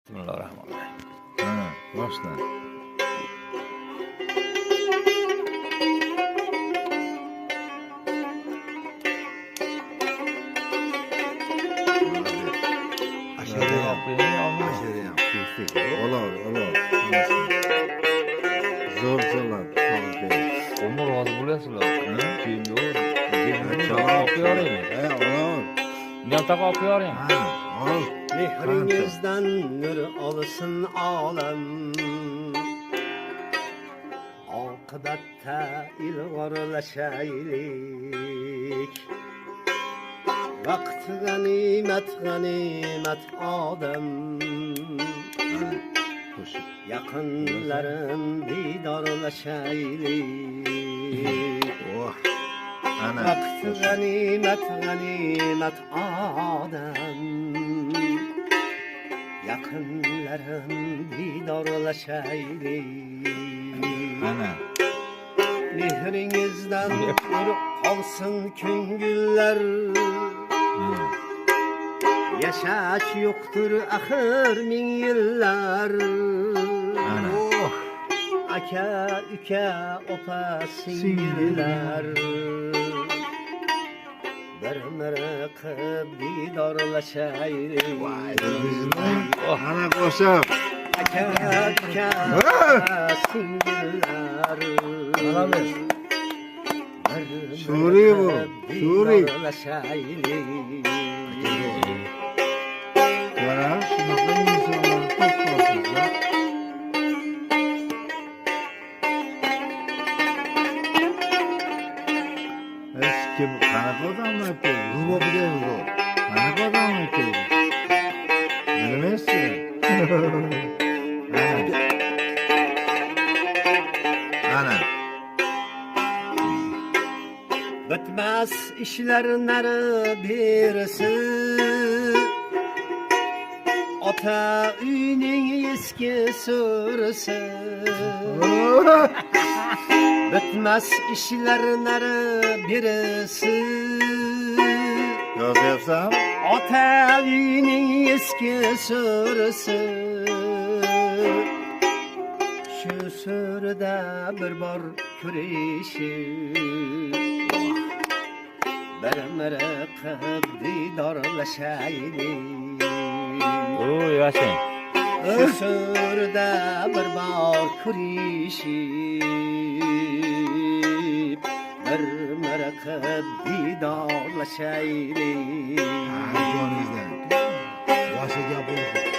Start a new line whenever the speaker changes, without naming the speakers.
Bismillahirrahmanirrahim.
Ha, boshla. Olov. Zo'r.
Umur hozir bo'lasizlar. Keyin yo'q.
Olov.
Niyataqa olib qo'yaring.
Ol.
Mehrinizden nur olsun alem, akıbette ilgarlaşaylik. Vakti ganimet adem, yakınların didarlaşaylik.
Oh. Ana.
Vakti ganimet adem, yakınların didarlaşaylik.
Ana.
Mehrinizden nur kalsın küngüller, yaşaş yoktur ahır min yıllar.
Ana.
Oh. Aka üka opa singiller, bir mırıkıp didarlaşaylik.
Ana qo'shib.
Aka üka singiller,
Suriye bu, Suriye.
didarlaşaylik.
Mana shunaqa insonlar ko'p bo'lsa. Eski qanaqa odamlar keldi? Rubo deydi bu. Qanaqa odamlar keldi? Bilmaysiz? Ana.
Bitmez işlerleri birisi, ata üyünün eski sürüsü. Bitmez işlerleri birisi,
Yozyapsam?
ata üyünün eski sürüsü. Şu sürüde bir bar küreşip, bermırıkıp didarlaşaylik.
Oy, yaşayın.
Şu sürüde bir bar küreşip, bermırıkıp didarlaşaylik.
Joningizdan. Boshqa gap bo'ldi.